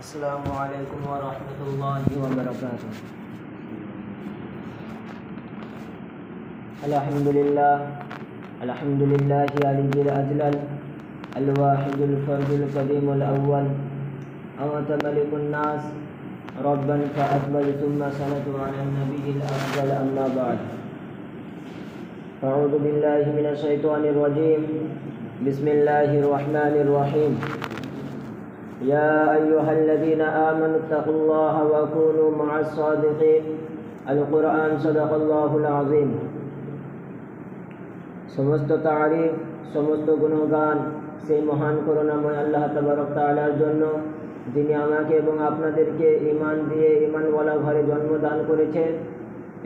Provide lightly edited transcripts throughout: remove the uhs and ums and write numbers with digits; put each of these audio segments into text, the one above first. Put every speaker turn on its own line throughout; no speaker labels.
अस्सलामु अलैकुम व रहमतुल्लाहि व बरकातुह। अल्हम्दुलिल्लाहि अलिय्यिल अजलल अल-वाहिदुल फर्दुल क़दीमुल अव्वल अवत मलिकुन नास रब्बन फ़अक़बल थुम्मा सलतु अला नबिय्यिल अफ़ज़ल अम्मा बअद। अऊज़ु बिल्लाहि मिनश शैतानिर रजीम। बिस्मिल्लाहिर रहमानिर रहीम। या अय्युहल्लज़ीना आमनुत्तक़ुल्लाहा व कूनू मअस-सादिक़ीन। अल-कुरआन सदक़ल्लाहुल अज़ीम। समस्त तारीफ समस्त गुणगान সেই মহান করুণাময় আল্লাহ তাবারক তাআলার জন্য, যিনি আমাকে এবং আপনাদেরকে ঈমান দিয়ে ঈমানওয়ালা ঘরে জন্মদান করেছেন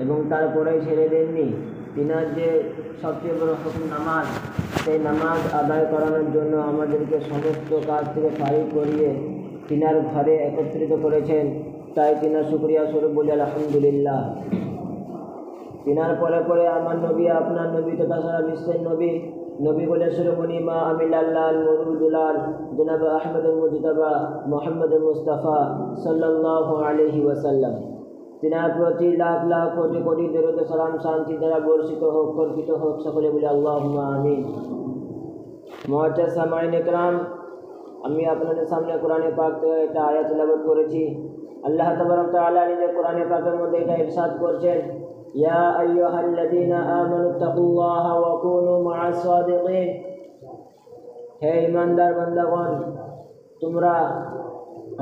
এবং তারপরে ছেড়ে দেননি। তিনার যে সবচেয়ে বড় হুকুম নামাজ, সেই নামাজ আদায় করানোর জন্য আমাদেরকে সমস্ত কাজ থেকে ফারিগ করিয়ে তিনার ঘরে একত্রিত করেছেন। তাই তিনার শুকরিয়া স্বরূপ বলি আলহামদুলিল্লাহ। তিনার পরে পরে আমার নবী, আপনার নবী তথা সারা বিশ্বের নবী, নবী বলে শিরোমণি মা আমিলাল্লাহ মুরুদুলাল জনাব আহমদুল মুজতবা মোহাম্মদ মুস্তাফা সাল্লাল্লাহু আলাইহি ওয়াসাল্লাম। তিনার প্রতি লাখ লাখ কোটি কোটি দরুদ সালাম শান্তি দ্বারা বর্ষিত হোক, কর্পিত হোক, সকলে বলে আল্লাহুম্মা আমিন। মুআজ্জাজ সামাঈন ইকরাম, আমি আপনাদের সামনে কোরআনে পাক থেকে একটা আয়াত তেলাওয়াত করেছি। আল্লাহ তাবারক তাআলা নিজে কোরআনে পাকের মধ্যে এটা ইরশাদ করছেন, ইয়া আইয়ুহাল্লাযীনা আমানুত্তাকুল্লাহা ওয়া কুনু মা'আস-সাদিকিন। হে ঈমানদার বান্দাগণ, তোমরা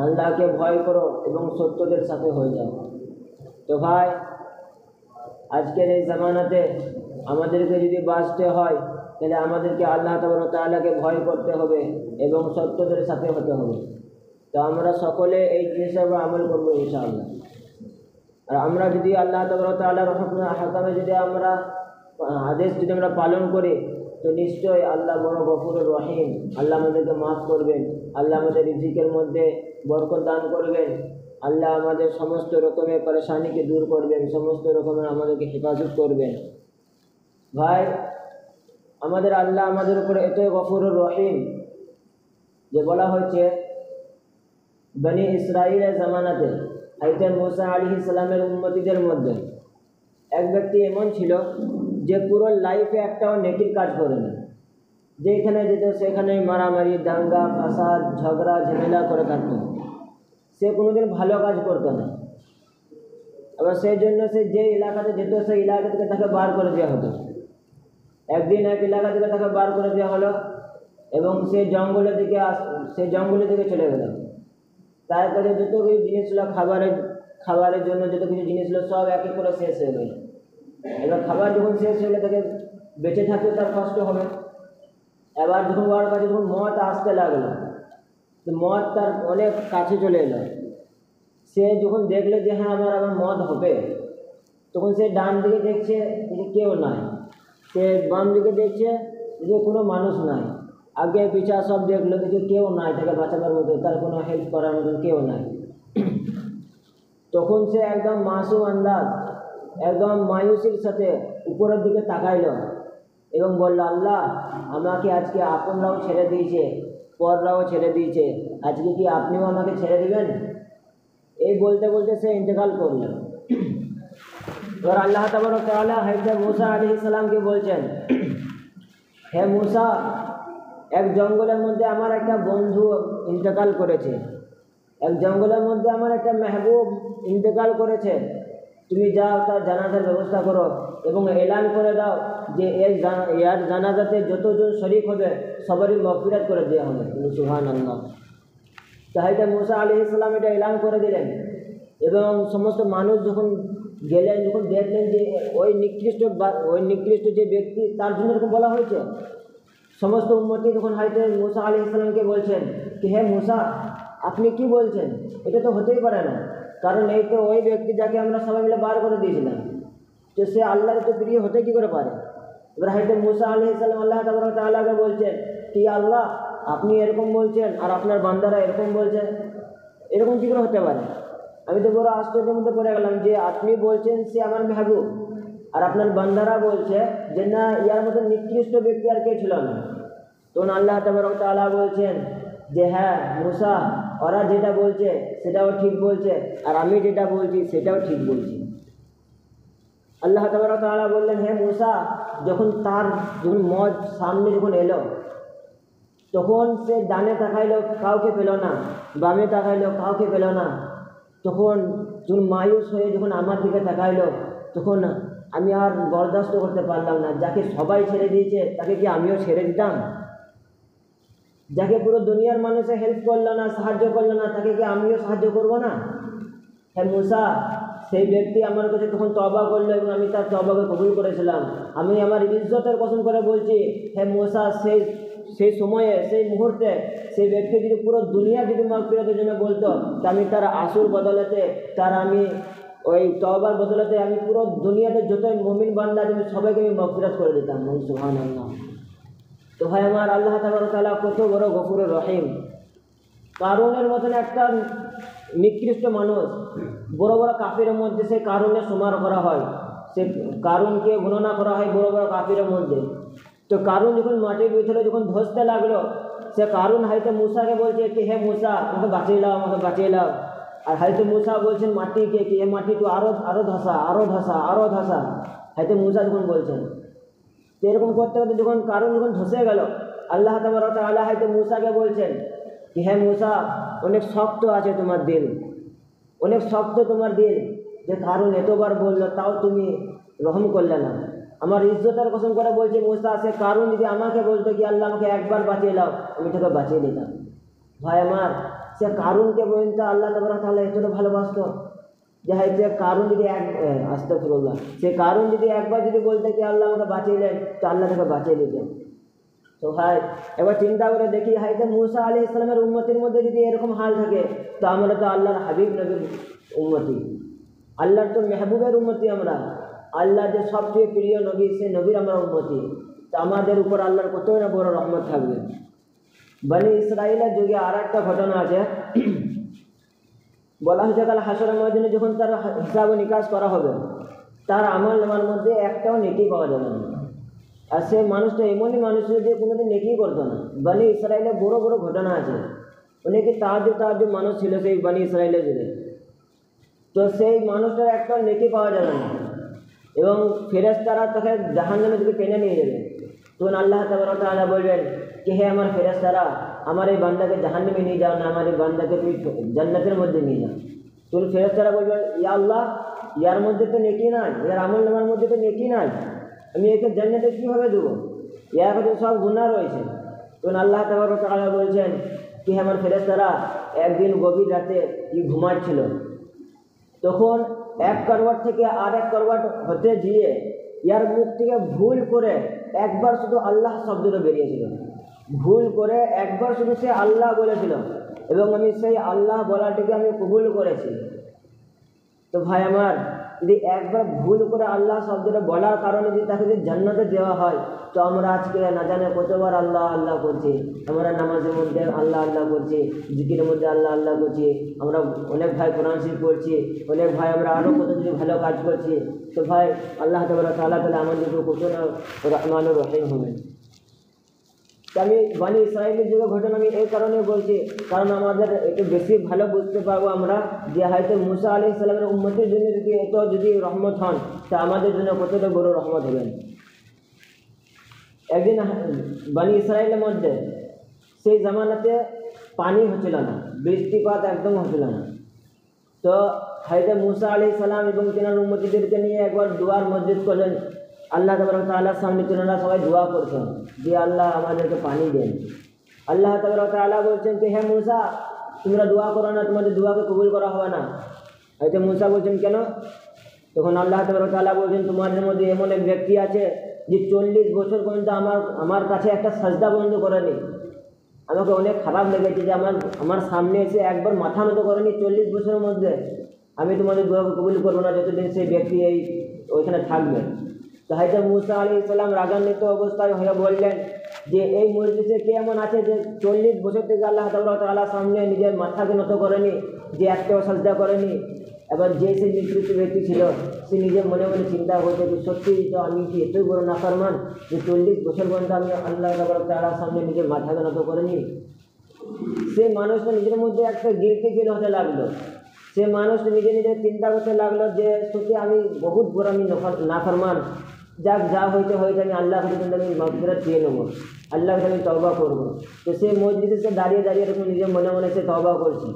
আল্লাহকে ভয় করো এবং সত্যদের সাথে হয়ে যাও। তো ভাই, আজকের এই জামানাতে আমাদেরকে যদি বাঁচতে হয়, তাহলে আমাদেরকে আল্লাহ তাবারক তাআলাকে ভয় করতে হবে এবং সত্যদের সাথে হতে হবে। তো আমরা সকলে এই জিনিসের উপর আমল করবো ইনশাআল্লাহ। আর আমরা যদি আল্লাহ তাবারক তাআলার হাকামে যদি আমরা আদেশ যদি আমরা পালন করি, তো নিশ্চয়ই আল্লাহ বড় গফুরুর রহিম। আল্লাহ আমাদেরকে মাফ করবেন, আল্লাহ আমাদের রিজিকের মধ্যে বরকত দান করবেন, আল্লাহ আমাদের সমস্ত রকমের পরেশানিকে দূর করবেন, সমস্ত রকমের আমাদেরকে হেফাজত করবেন। ভাই, আমাদের আল্লাহ আমাদের উপরে এতই গফুরুর রহিম যে বলা হচ্ছে বনি ইসরাইলের জামানাতে হযরত মুসা আলাইহিস সালামের উম্মতিদের মধ্যে এক ব্যক্তি এমন ছিল যে পুরো লাইফে একটাও নেকির কাজ করেনি। যেখানে যেত সেখানে মারামারি, দাঙ্গা ফাসাদ, ঝগড়া ঝামেলা করে থাকতো। সে কোনোদিন ভালো কাজ করতো না। আবার সেই জন্য সে যে এলাকাতে যেত সেই এলাকা থেকে তাকে বার করে দেওয়া হতো। একদিন এক এলাকা থেকে তাকে বার করে দেওয়া হলো এবং সে জঙ্গলের দিকে চলে গেল। তার কাছে যত কিছু জিনিস ছিল, খাবারের জন্য যত কিছু জিনিস ছিল, সব এক এক করে শেষ হয়ে গেল। এবার খাবার যখন শেষ হলে তাকে বেঁচে থাকতে তার কষ্ট হবে। এবার যখন ওর কাছে যখন মত আসতে লাগলো, তো মত তার অনেক কাছে চলে এলো। সে যখন দেখলে যে হ্যাঁ আমার মত হবে, তখন সে ডান দিকে দেখছে যে কেউ নাই, সে বাম দিকে দেখছে যে কোনো মানুষ নাই, আগে পিছা সব দেখলো যে কেউ নাই তাকে বাঁচাবার মতো, তার কোনো হেল্প করার মতো কেউ নাই। তখন সে একদম মাসুম আন্দাজ, একদম মায়ুসির সাথে উপরের দিকে তাকাইল এবং বলল, আল্লাহ আমাকে আজকে আপনরাও ছেড়ে দিয়েছে, পররাও ছেড়ে দিয়েছে, আজকে কি আপনিও আমাকে ছেড়ে দিবেন? এই বলতে বলতে সে ইন্তেকাল করল। এবার আল্লাহ তাবারক তাআলা হযরত মুসা আলাইহিস সালামকে বলছেন, হে মুসা, এক জঙ্গলের মধ্যে আমার একটা বন্ধু ইন্তেকাল করেছে, এক জঙ্গলের মধ্যে আমার একটা মেহবুব ইন্তেকাল করেছে। তুমি যাও তার জানাজার ব্যবস্থা করো এবং এলান করে দাও যে এর জানাজাতে যতজন শরীক হবে সবারই মাগফিরাত করে দেওয়া হবে। সুবহানাল্লাহ। তো হযরত মুসা আলাইহিস সালাম এটা এলান করে দিলেন এবং সমস্ত মানুষ যখন গেলেন, যখন দেখলেন যে ওই নিকৃষ্ট যে ব্যক্তি, তার জন্য এরকম বলা হয়েছে, সমস্ত উম্মতি যখন হযরত মুসা আলাইহিস সালামকে বলছেন কি হে মুসা, আপনি কি বলছেন? এটা তো হতেই পারে না, কারণ এই তো ওই ব্যক্তি যাকে আমরা সবাই মিলে বার করে দিয়েছিলাম, তো সে আল্লাহর তো প্রিয় হতে কী করে পারে? এবার হয়তো মুসা আলাইহিস সালাম আল্লাহ তাবারক তাআলাকে বলছেন কি আল্লাহ, আপনি এরকম বলছেন আর আপনার বান্দারা এরকম বলছেন, এরকম কী করে হতে পারে? আমি তো বড় আশ্চর্যের মধ্যে পড়ে গেলাম যে আপনি বলছেন সে আমার মেহবুব, আর আপনার বান্দারা বলছে যে না, ইয়ার মতো নিকৃষ্ট ব্যক্তি আর কে ছিল না। তখন আল্লাহ তাবারক তাআলা বলছেন যে হ্যাঁ মুসা, ওরা যেটা বলছে সেটাও ঠিক বলছে, আর আমি যেটা বলছি সেটাও ঠিক বলছি। আল্লাহ তাআলা বললেন, হে মূসা, যখন মদ সামনে যখন এলো, তখন সে ডানে তাকাইলো, কাউকে পেল না, বামে তাকাইলো, কাউকে পেল না। তখন যখন মায়ুস হয়ে যখন আমার দিকে তাকাইলো, তখন আমি আর বরদাস্ত করতে পারলাম না। যাকে সবাই ছেড়ে দিয়েছে তাকে কি আমিও ছেড়ে দিতাম? যাকে পুরো দুনিয়ার মানুষে হেল্প করলো না, সাহায্য করলো না, তাকে কি আমিও সাহায্য করব না? হে মূসা, সেই ব্যক্তি আমার কাছে তখন তওবা করলো এবং আমি তার তওবাকে কবুল করেছিলাম। আমি আমার ইজ্জতের কসম করে বলছি, হে মূসা, সেই সময়ে, সেই মুহূর্তে সেই ব্যক্তি যদি পুরো দুনিয়া যদি মাগফিরাতের জন্য বলতো, তা আমি তার আসুর বদলাতে, আমি ওই তওবার বদলাতে আমি পুরো দুনিয়াতে যত মুমিন বান্দা আছে সবাইকে আমি মাগফিরাত করে দিতাম। সুবহানাল্লাহ। তো ভাই আমার, আল্লাহ তাআলা কত বড় গফুরুর রহিম। কারুনের মতন একটা নিকৃষ্ট মানুষ, বড় বড় কাফিরের মধ্যে সেই কারুনের সমান করা হয়, সে কারুনকে গণনা করা হয় বড় বড় কাফিরের মধ্যে। তো কারুন যখন মাটির ভিতরে যখন ধসতে লাগলো, সে কারুন হয়তো মূসাকে বলছে কি, হে মূসা, আমাকে বাঁচিয়ে দাও, আমাকে বাঁচিয়ে দাও। আর হয়তো মূসা বলছেন মাটিকে কি, হে মাটি তো আরো ধসা, আরো ধসা, আরো ধসা। হয়তো মূসা যখন বলছেন, তো এরকম করতে করতে যখন কারুন যখন ধসে গেল, আল্লাহ তাআলা হয়তো মূসাকে বলছেন কি, হে মূসা, অনেক শক্ত আছে তোমার দিল, অনেক শক্ত তোমার দিল, যে কারুন এতবার বললো তাও তুমি রহম করলে না। আমার ইজ্জতের কসম করে বলছে মূসা, সে কারুন যদি আমাকে বলতো কি আল্লাহ আমাকে একবার বাঁচিয়ে দাও, আমি তোকে বাঁচিয়ে দিতাম। ভাই আমার, সে কারুনকে পর্যন্ত আল্লাহ তাআলা এতটা ভালোবাসতো যে হয়তো কারুন যদি আস্তাগফিরুল্লাহ, সে কারুন যদি একবার যদি বলতো কি আল্লাহ আমাকে বাঁচিয়ে দেন, তো আল্লাহ তাকে বাঁচিয়ে দিতেন। তো ভাই এবার চিন্তা করে দেখি, হয়তো মূসা আলাইহিস সালামের উম্মতির মধ্যে যদি এরকম হাল থাকে, তো আমরা তো আল্লাহর হাবিব নবীর উম্মতি, আল্লাহর তো মেহবুবের উম্মতি আমরা, আল্লাহ যে সবচেয়ে প্রিয় নবী, সেই নবীর আমরা উম্মতি। তো আমাদের উপর আল্লাহর কতই না বড় রহমত থাকবে। বনি ইসরাইলের যুগে আর একটা ঘটনা আছে, বলা হয়েছে কাল হাসরের ময়দানে যখন তার হিসাব নিকাশ করা হবে, তার আমল নামার মধ্যে একটাও নেকি পাওয়া যাবে না। আর সে মানুষটা এমনই মানুষ যে কোনোদিন নেকি করতো না। বনি ইসরাইলের বড় বড় ঘটনা আছে, অনেকে তাহাজ্জুদ মানুষ ছিল সেই বনি ইসরাইলের যুগে। তো সেই মানুষটার একটা নেকি পাওয়া যাবে না, এবং ফেরেশতারা তাকে জাহান্নামের দিকে টেনে নিয়ে যাবে। তখন আল্লাহ তাআলা বলবেন কি, হে আমার ফেরেশতারা, আমার এই বান্দাকে জাহান্নামে নিয়ে যাও না, আমার এই বান্দাকে তুমি জান্নাতের মধ্যে নিয়ে যাও। তখন ফেরেশতারা বলবেন, ইয়া আল্লাহ, ইয়ার মধ্যে তো নেকি নাই, ইয়ার আমল নামার মধ্যে তো নেকি নাই, আমি একে জান্নাতে কীভাবে দেবো, ইয়ার কাছে সব গুনাহ রয়েছে। তখন আল্লাহ তাআলা বলছেন কি, হে আমার ফেরেশতারা, একদিন গভীর রাতে ঘুমাচ্ছিল, তখন এক করওয়াট থেকে আর এক করওয়াট হতে গিয়ে ইয়ার মুখ থেকে ভুল করে একবার শুধু আল্লাহ শব্দটা বেরিয়েছিল, ভুল করে একবার শুধু সে আল্লাহ বলেছিল, এবং আমি সেই আল্লাহ বলাটিকে আমি কবুল করেছি। তো ভাই আমার, যদি একবার ভুল করে আল্লাহ শব্দটা বলার কারণে যদি তাকে যদি জান্নাতে দেওয়া হয়, তো আমরা আজকে না জানে কতবার আল্লাহ আল্লাহ করছি, আমরা নামাজের মধ্যে আল্লাহ আল্লাহ করছি, জিকিরের মধ্যে আল্লাহ আল্লাহ করছি, আমরা অনেক ভাই কোরআন শরীফ পড়ছি, অনেক ভাই আমরা আরও কত কিছু ভালো কাজ করছি। তো ভাই আল্লাহ তাআলা আমাদের উপর কত না রহমানুর রহিম হবেন। আমি বনি ইসরাইলের যুগে ঘটনা আমি এই কারণে বলছি, কারণ আমাদের একটু বেশি ভালো বুঝতে পারবো আমরা যে হয়তো মূসা আলাইহিস সালামের উম্মতের জন্য যদি রহমত হন, তা আমাদের জন্য কতটা বড় রহমত হবেন। একদিন বনি ইসরাইলের মধ্যে সেই জামানাতে পানি হচ্ছিল না, বৃষ্টিপাত একদম হচ্ছিল না। তো হয়তো মূসা আলাইহিস সালাম এবং তিনার উম্মতিদেরকে নিয়ে একবার দুয়ার মসজিদ করলেন। আল্লাহ তাআলার সামনে তিনারা সবাই দোয়া করছেন যে আল্লাহ আমাদেরকে পানি দেন। আল্লাহ তাআলা বলছেন যে, হে মূসা, তোমরা দোয়া করো না, তোমাদের দোয়াকে কবুল করা হবে না। হয়তো মূসা বলছেন কেন? তখন আল্লাহ তাআলা বলছেন, তোমাদের মধ্যে এমন এক ব্যক্তি আছে যে 40 বছর পর্যন্ত আমার কাছে একটা সাজদা বন্ধ করেনি। আমাকে অনেক খারাপ লেগেছে যে আমার সামনে এসে একবার মাথা নত করেনি 40 বছরের মধ্যে। আমি তোমাদের দোয়াকে কবুল করবো না যতদিন সেই ব্যক্তি ওইখানে থাকবে। তো হয়তো মূসা আলাইহিস সালাম রাগান্বিত অবস্থায় হয়ে বললেন যে, এই মজলিসে কে এমন আছে যে 40 বছর থেকে আল্লাহ তাআলার সামনে নিজের মাথাকে নত করেনি, যে একটাও সাজদা করেনি। এবার যে সে নিকৃষ্ট ব্যক্তি ছিল, সে নিজের মনে মনে চিন্তা করছে যে সত্যিই তো আমি কি এতই বড় নাফরমান যে 40 বছর পর্যন্ত আমি আল্লাহ তাআলার সামনে নিজের মাথাকে নত করিনি। সেই মানুষটা নিজের মধ্যে একটা গিল্টি ফিল হতে লাগলো। সে মানুষটা নিজে নিজে চিন্তা করতে লাগলো যে সত্যি আমি বহুত বড় আমি নাফরমান, যাক যা হয়েছে হয়েছে, আমি আল্লাহর কাছে কিন্তু আমি মাগফিরাত চেয়ে নেবো, আল্লাহর কাছে আমি তওবা করবো। তো সে মজলিসে সে দাঁড়িয়ে দাঁড়িয়ে এরকম নিজের মনে মনে সে তওবা করছে।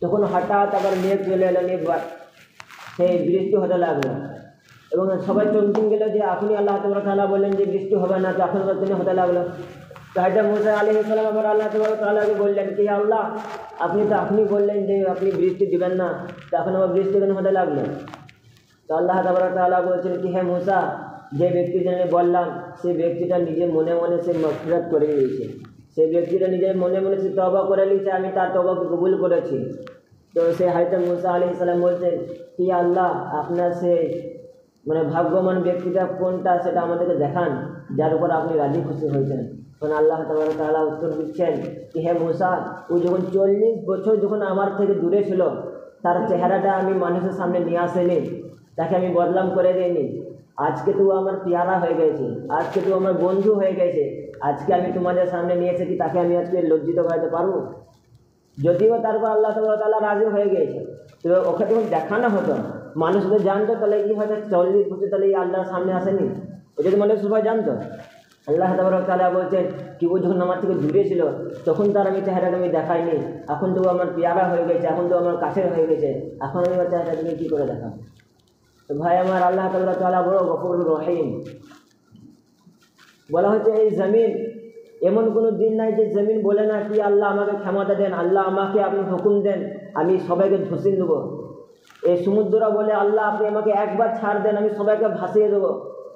তখন হঠাৎ আবার মেঘ চলে এলো, সেই বৃষ্টি হতে লাগলো এবং সবাই চমকিন গেল যে এখনই আল্লাহ তাআলা বললেন যে বৃষ্টি হবে না, তো এখন হতে লাগলো। তো হযরত মুসা আলাইহিস সালাম আবার আল্লাহ তাআলাকে বললেন কি আল্লাহ, আপনি তো আপনি বললেন যে আপনি বৃষ্টি দিবেন না, তো এখন আবার বৃষ্টি কেন হতে লাগলো? তো আল্লাহ তাআলা বলছেন কি হে মুসা, যে ব্যক্তির জন্য বললাম সেই ব্যক্তিটা নিজে মনে মনে সে মাগফিরাত করে নিয়েছে, সেই ব্যক্তিটা নিজের মনে মনে সে তওবা করে নিয়েছে, আমি তার তওবাকে কবুল করেছি। তো সে হযরত মুসা আলাইহিস সালাম বলছেন কি আল্লাহ, আপনার সে ভাগ্যবান ব্যক্তিটা কোনটা সেটা আমাদেরকে দেখান, যার উপর আপনি রাজি খুশি হয়েছেন। তখন আল্লাহ তাআলা উত্তর দিচ্ছেন কি হে মুসা, ও যখন 40 বছর যখন আমার থেকে দূরে ছিল, তার চেহারাটা আমি মানুষের সামনে নিয়ে আসেনি, তাকে আমি বদলাম করে দিইনি। আজকে তো আমার পেয়ারা হয়ে গেছে, আজকে তো আমার বন্ধু হয়ে গেছে, আজকে আমি তোমাদের সামনে নিয়ে এসেছি, তাকে আমি আজকে লজ্জিত করাতে পারবো? যদিও তারপর আল্লাহ তাআলা রাজি হয়ে গেছে, তো ওকে যখন দেখানো হতো, মানুষ যদি জানতো তাহলে কি হয়তো 40 বছর তাহলে এই আল্লাহর সামনে আসেনি, ওটা যদি মানুষ সবাই জানতো। আল্লাহ তাআলা বলছেন কি ও যখন আমার থেকে দূরে ছিল তখন তার আমি চেহারাটা আমি দেখাইনি, এখন তো আমার পেয়ারা হয়ে গেছে, এখন তো আমার কাছের হয়ে গেছে, এখন আমি আমার চেহারাটাকে কী করে দেখাবো? তো ভাই আমার, আল্লাহ তাআলা বড় গফুরুর রহিম। বলা হচ্ছে এই জমিন, এমন কোনো দিন নাই যে জমিন বলে না কি আল্লাহ আমাকে ক্ষমতা দেন, আল্লাহ আমাকে আপনি হুকুম দেন, আমি সবাইকে ধসিয়ে দেবো। এই সমুদ্ররা বলে আল্লাহ আপনি আমাকে একবার ছাড় দেন, আমি সবাইকে ভাসিয়ে দেবো।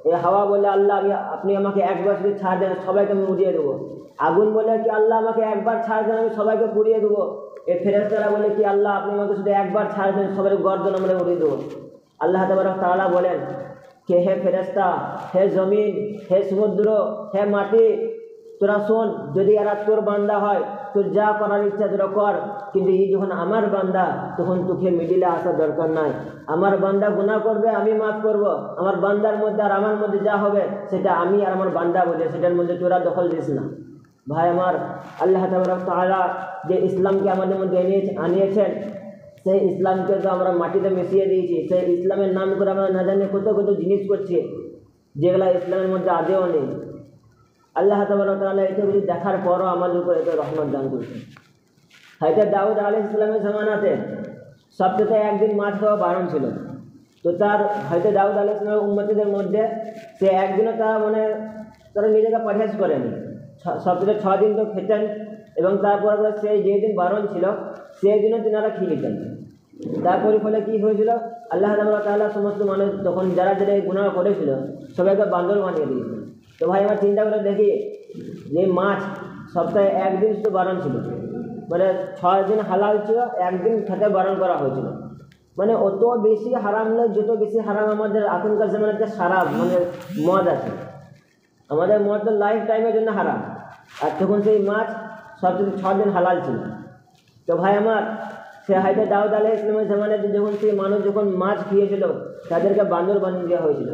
এই হাওয়া বলে আল্লাহ আপনি আমাকে একবার শুধু ছাড় দেন, সবাইকে আমি উড়িয়ে দেবো। আগুন বলে কি আল্লাহ আমাকে একবার ছাড় দেন, আমি সবাইকে পুড়িয়ে দেবো। এই ফেরেশতারা বলে কি আল্লাহ আপনি আমাকে শুধু একবার ছাড় দেন, সবাই গর্দন আমরা উড়িয়ে দেবো। আল্লাহ তাআলা বলেন কে হে ফেরেশতা, হে জমিন, হে সমুদ্র, হে মাটি, তোরা শোন, যদি এরা তোর বান্দা হয় তোর যা করার ইচ্ছা তোরা কর, কিন্তু এই যখন আমার বান্দা তখন তোকে মিডিলে আসার দরকার নাই। আমার বান্দা গুনাহ করবে, আমি মাফ করব। আমার বান্দার মধ্যে আর আমার মধ্যে যা হবে সেটা আমি আর আমার বান্দা বোঝে, সেটার মধ্যে তোরা দখল দিস না। ভাই আমার, আল্লাহ তাআলা যে ইসলামকে আমাদের মধ্যে আনিয়েছেন, সেই ইসলামকে তো আমরা মাটিতে মিশিয়ে দিয়েছি। সেই ইসলামের নাম করে আমরা না জানি কত কত জিনিস করছি যেগুলা ইসলামের মধ্যে আদেও নেই। আল্লাহ তাআলা এটা কিছু দেখার পরও আমাদের উপর এত রহমত দান করছেন। হযরত দাউদ আলাইহিস সালামের জামানাতে সপ্তাহে একদিন মাছ খাওয়া বারণ ছিল। তো তার হযরত দাউদ আলাইহিস সালামের উম্মতিদের মধ্যে সে একদিনও তারা নিজেকে পরহেজ করেনি, সপ্তাহে 6 দিন তো খেতেন এবং তারপর সেই যেদিন বারণ ছিল সেই দিনও তিনারা খেয়ে নিতেন। তারপরে ফলে কী হয়েছিল, আল্লাহ তাআলা সমস্ত মানুষ তখন যারা যারা এই গুনাহ করেছিল সবাইকে বান্দর বানিয়ে দিয়েছিল। তো ভাই আমার চিন্তা করে দেখি, যে মাছ সপ্তাহে একদিন শুধু বারণ ছিল, 6 দিন হালাল ছিল, একদিন খেতে বারণ করা হয়েছিল। অত বেশি হারাম নয়, যত বেশি হারাম আমাদের এখনকার জামানাতে সারাপ মদ আছে। আমাদের মদ তো লাইফ টাইমের জন্য হারাম, আর তখন সেই মাছ সপ্তাহে 6 দিন হালাল ছিল। তো ভাই আমার, সে হয়তো দাউদ আলাইহিস সালামের জামানাতে যখন সেই মানুষ যখন মাছ খেয়েছিল তাদেরকে বান্দর বানিয়ে দেওয়া হয়েছিল।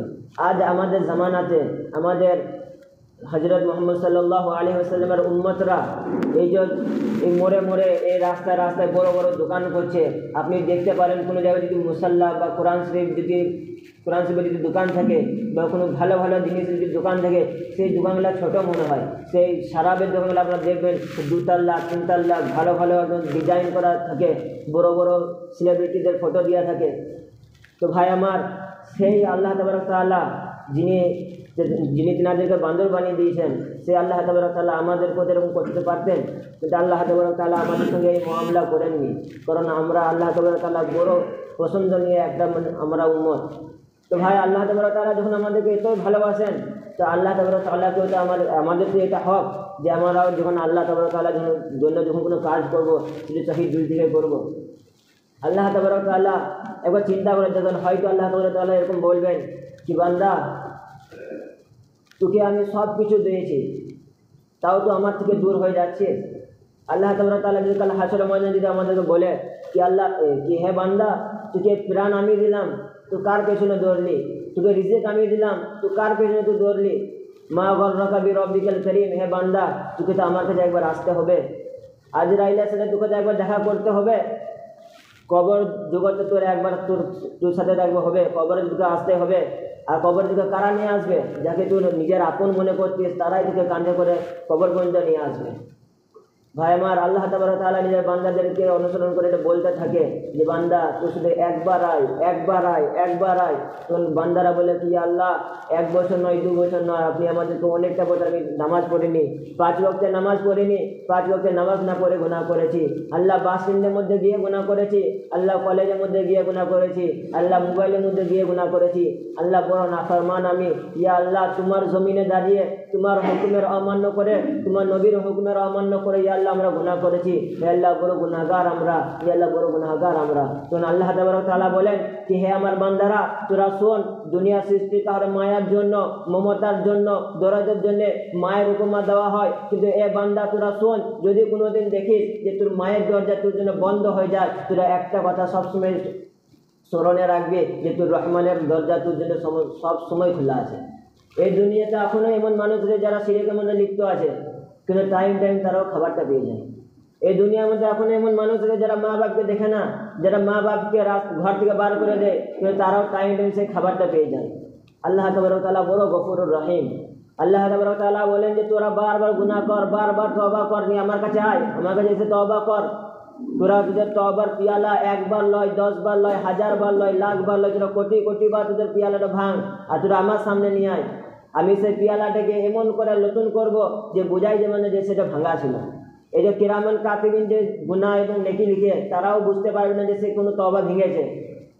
আজ আমাদের জামানাতে আমাদের হযরত মুহাম্মদ সাল্লাল্লাহু আলাইহি ওয়াসাল্লামের উম্মতরা এই মোড়ে মোড়ে এই রাস্তায় রাস্তায় বড় বড় দোকান করছে। আপনি দেখতে পারেন কোনো জায়গায় যদি মুসাল্লা বা কোরআন শরীফের যদি দোকান থাকে বা কোনো ভালো ভালো জিনিসের যদি দোকান থাকে, সেই দোকানগুলো ছোটো মনে হয়। সেই শরাবের দোকানগুলো আপনারা দেখবেন 2 তলা 3 তলা ভালো ভালো ডিজাইন করা থাকে, বড় বড় সেলিব্রিটিদের ফটো দেওয়া থাকে। তো ভাই আমার, সেই আল্লাহ তাআলা যিনি তিনাদেরকে বান্দর বানিয়ে দিয়েছেন, সেই আল্লাহ তাআলা আমাদের প্রতি এরকম করতে পারতেন, কিন্তু আল্লাহ তাআলা আমাদের সঙ্গে এই মামলা করেননি, কারণ আমরা আল্লাহ তাআলা বড় পছন্দনীয় একটা আমরা উম্মত। তো ভাই, আল্লাহ তাআলা যখন আমাদেরকে এতই ভালোবাসেন, তো আল্লাহ তাআলাকেও তো আমাদের তো এটা হক যে আমরাও যখন আল্লাহ তাআলার জন্য যখন কোনো কাজ করবো সেটা সহি দিল থেকে করবো। আল্লাহ তাআলা একবার চিন্তা করে দেখুন, হয়তো আল্লাহ তাআলা এরকম বলবেন কি বান্দা, তোকে আমি সব কিছু দিয়েছি, তাও তো আমার থেকে দূর হয়ে যাচ্ছে। আল্লাহ তাআলা যদি কাল হাসরের ময়দানে যদি আমাদেরকে বলে কি হে বান্দা, তোকে প্রাণ আমি দিলাম, তো কার পেছনে দৌড়লি? তোকে রিজিক আমি দিলাম, তো কার পেছনে তুই দৌড়লি? মা গররাকা বিরব্বিকাল কারীম, হে বান্দা তোকে তো আমার কাছে একবার আসতে হবে। আজরাইলের সাথে তোকে তো একবার দেখা করতে হবে। কবর জগতে তোর একবার তোর সাথে একবার হবে, কবরের দিকে আসতে হবে। আর কবরের দিকে কারা নিয়ে আসবে? যাকে তুই নিজের আপন মনে করছিস, তারাই তোকে কাঁধে করে কবর পর্যন্ত নিয়ে আসবে। ভাই আমার, আল্লাহ তাআলা নিজের বান্দাদেরকে অনুসরণ করে এটা বলতে থাকে যে বান্দা তুই শুধু একবার আয়, একবার আয়, একবার আয়। তখন বান্দারা বলে কি আল্লাহ 1 বছর নয়, 2 বছর নয়, আপনি আমাদেরকে অনেকটা বছর, আমি নামাজ পড়িনি, 5 ওয়াক্তের নামাজ পড়িনি, 5 ওয়াক্তের নামাজ না পড়ে গুনাহ করেছি আল্লাহ, বাস স্ট্যান্ডের মধ্যে গিয়ে গুনাহ করেছি আল্লাহ, কলেজের মধ্যে গিয়ে গুনাহ করেছি আল্লাহ, মোবাইলের মধ্যে গিয়ে গুনাহ করেছি আল্লাহ, বড় নাফরমান আমি। ইয়া আল্লাহ, তোমার জমিনে দাঁড়িয়ে তোমার হুকুমের অমান্য করে, তোমার নবীর হুকুমের অমান্য করে ইয়া আল্লাহ আমরা গুনাহ করেছি। হে আল্লাহ, বড় গুনাহগার আমরা, ইয়া আল্লাহ বড় গুনাহগার আমরা। তখন আল্লাহ তাআলা বলেন কি হে আমার বান্দারা, তোরা শোন, দুনিয়া সৃষ্টিকার মায়ার জন্য, মমতার জন্য, দরদের জন্য মায়ের উপমা দেওয়া হয়, কিন্তু এ বান্দা তোরা শোন, যদি কোনোদিন দেখিস যে তোর মায়ের দরজা তোর জন্য বন্ধ হয়ে যায়, তোরা একটা কথা সবসময় স্মরণে রাখবে যে তোর রহমানের দরজা তোর জন্য সব সময় খোলা আছে। এই দুনিয়াতে এখনো এমন মানুষ রয়েছে যারা শিরকের মধ্যে লিপ্ত আছে, কিন্তু টাইম তারাও খাবারটা পেয়ে যায়। এই দুনিয়ার মধ্যে এখনো এমন মানুষ রয়েছে যারা মা বাপকে দেখে না, যারা মা বাপকে ঘর থেকে বার করে দেয়, কিন্তু তারাও টাইম সেই খাবারটা পেয়ে যায়। আল্লাহ তাআলা বড় গফুরুর রহিম। আল্লাহ তাআলা বলেন যে তোরা বারবার গুনাহ কর, বারবার তওবা কর, নিয়ে আমার কাছে আয়, আমার কাছে এসে তওবা কর। তোরা তোদের তওবার পিয়ালা 1 বার লয়, 10 বার লয়, 1000 বার লয়, লাখ বার লয়, তোরা কোটি কোটি বার তোদের পিয়ালাটা ভাঙ, আর তোরা আমার সামনে নিয়ে আয়। আমি সেই পিয়ালাটাকে এমন করে নতুন করব যে বোঝাই যে মানে যে সেটা ভাঙা ছিল। এই যে কিরামান কাতিবিন যে গুনাহ এবং নেকি লিখে, তারাও বুঝতে পারবে না যে সে কোনো তওবা ভেঙেছে।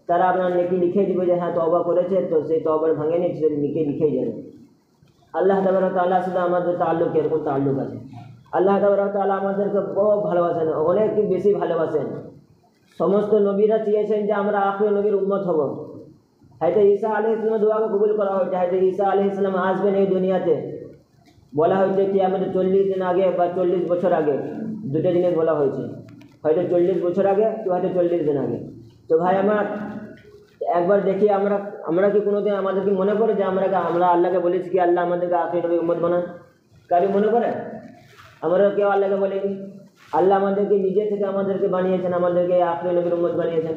তারা আপনার নেকি লিখে দিবে যে হ্যাঁ তওবা করেছে, তো সেই তওবার ভাঙেনি, সে নেকি লিখেই যাবে। আল্লাহ তাআলা শুধু আমাদের তাল্লুক, এরকম তাল্লুক আছে। আল্লাহ তাআলা আমাদেরকে বড় ভালোবাসেন, অনেক বেশি ভালোবাসেন। সমস্ত নবীরা চেয়েছেন যে আমরা আখির নবীর উম্মত হব। হয়তো ঈসা আলাইহিস সালামের দোয়াকে কবুল করা হয়েছে, হয়তো ঈসা আলাইহিস সালাম আসবেন এই দুনিয়াতে। বলা হয়েছে কি আমাদের 40 দিন আগে বা 40 বছর আগে, দুটো জিনিস বলা হয়েছে, হয়তো 40 বছর আগে তো হয়তো 40 দিন আগে। তো ভাই আমার, একবার দেখি আমরা কি কোনোদিন আমাদের কি মনে করে যে আমরা আল্লাহকে বলেছি কি আল্লাহ আমাদেরকে আখির নবীর উম্মত বানান? কারি মনে করে? আমরা কেউ আল্লাহকে বলিনি। আল্লাহ আমাদেরকে নিজে থেকে আমাদেরকে বানিয়েছেন, আমাদেরকে আখির নবীর উম্মত বানিয়েছেন।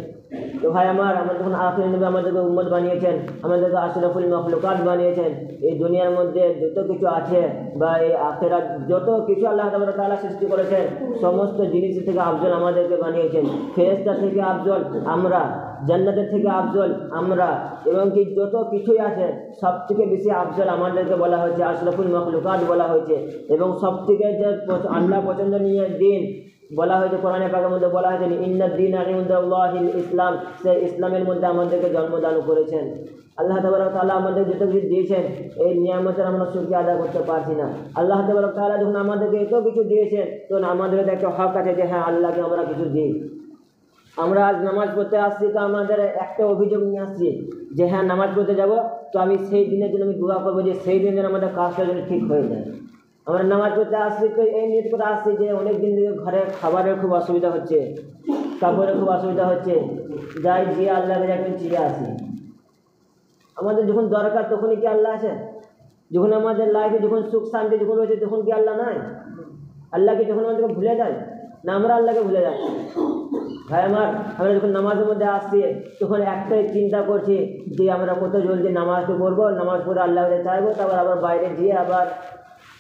তো ভাই আমার, আমরা যখন আখির নবী আমাদেরকে উম্মত বানিয়েছেন, আমাদেরকে আশরাফুল মাখলুকাত বানিয়েছেন, এই দুনিয়ার মধ্যে যত কিছু আছে বা এই আখিরাত যত কিছু আল্লাহ তাআলা সৃষ্টি করেছেন, সমস্ত জিনিস থেকে আফজল আমাদেরকে বানিয়েছেন। ফেরেশতা থেকে আফজল আমরা, জান্নাতের থেকে আফজল আমরা, এবং কি যত কিছুই আছে সব থেকে বেশি আফজল আমাদেরকে বলা হয়েছে, আশরাফুল মাখলুকাত বলা হয়েছে। এবং সব থেকে যে আল্লাহ পছন্দনীয় দিন বলা হয়েছে, কোরআনে পাকের মধ্যে বলা হয়েছে ইন্নাদ দীনা ইনদাল্লাহিল ইসলাম, সে ইসলামের মধ্যে আমাদেরকে জন্মদান করেছেন। আল্লাহ তাআলা আমাদের যত কিছু দিয়েছেন, এই নিয়ামতের আমরা শুকরিয়া আদায় করতে পারছি না। আল্লাহ তাআলা যখন আমাদেরকে এত কিছু দিয়েছেন, তখন আমাদের একটা হক আছে যে হ্যাঁ আল্লাহকে আমরা কিছু দিই। আমরা আজ নামাজ পড়তে আসছি, তো আমাদের একটা অভিযোগ নিয়ে আসছি যে হ্যাঁ নামাজ পড়তে যাব, তো আমি সেই দিনের জন্য আমি দোয়া করবো যে সেই দিন যেন আমাদের কাজটা যেন ঠিক হয়ে যায়। আমরা নামাজ পড়তে আসছি, তো এই নিয়ত করে আসছি যে অনেক দিন থেকে ঘরে খাবারের খুব অসুবিধা হচ্ছে, কাপড়ের খুব অসুবিধা হচ্ছে, যাই যে আল্লাহকে যাকে চিয়ে আসি। আমাদের যখন দরকার তখনই কি আল্লাহ আছে? যখন আমাদের লাইফে যখন সুখ শান্তি যখন রয়েছে, তখন কি আল্লাহ নাই? আল্লাহকে যখন আমাদেরকে ভুলে যায়, না আমরা আল্লাহকে ভুলে যাই? ভাই আমার, আমরা যখন নামাজের মধ্যে আসছি, তখন একটাই চিন্তা করছি যে আমরা কত জলদি নামাজটা পড়বো, নামাজ পড়ে আল্লাহকে চাইবো, তারপর আবার বাইরে গিয়ে আবার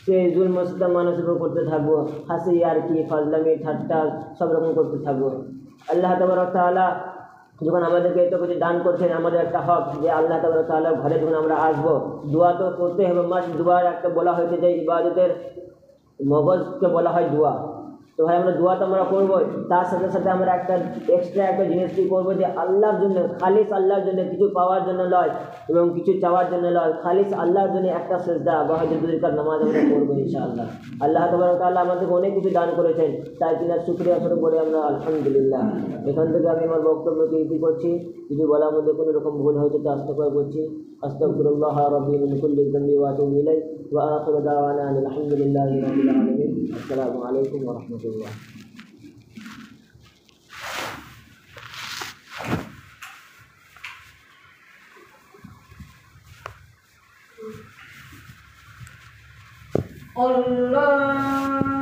সেই জুলম সিতম মানুষের উপর করতে থাকবো, হাসি আর কি ফাজলামি ঠাট্টা সব রকম করতে থাকবো। আল্লাহ তাআলা যখন আমাদেরকে এত কিছু দান করছেন, আমাদের একটা হক যে আল্লাহ তাআলা ঘরে যখন আমরা আসবো, দোয়া তো করতে হবে। মাস দোয়ার একটা বলা হয়েছে যে ইবাদতের মগজকে বলা হয় দোয়া। তো ভাই আমরা দোয়া তো আমরা করবো, তার সাথে সাথে আমরা একটা এক্সট্রা একটা জিনিস কি করবো যে আল্লাহর জন্য, খালিস আল্লাহর জন্য, কিছু পাওয়ার জন্য নয় এবং কিছু চাওয়ার জন্য নয়, খালিস আল্লাহর জন্য একটা সেজদা বা হয়তো 2 রাকাত নামাজ আমরা করবো ইনশাআল্লাহ। আল্লাহ তাআলা আমাদেরকে অনেক কিছু দান করেছেন, তাই কিনা শুকরিয়া স্বরূপ বলে আমরা আলহামদুলিল্লাহ। এখান থেকে আমি আমার বক্তব্যকে ইতি করছি। যদি বলার মধ্যে কোনো রকম ভুল হয়েছে তো আস্তাগফির করছি। আস্তাগফিরুল্লাহ রাব্বি মিন কুল্লি যামবি ওয়া আতুবু ইলাইহি ওয়া আখিরু দাওয়ানা আলহামদুলিল্লাহি রাব্বিল আলামিন। আসসালামু আলাইকুম ওয়া রাহমাতুল্লাহ।
Allah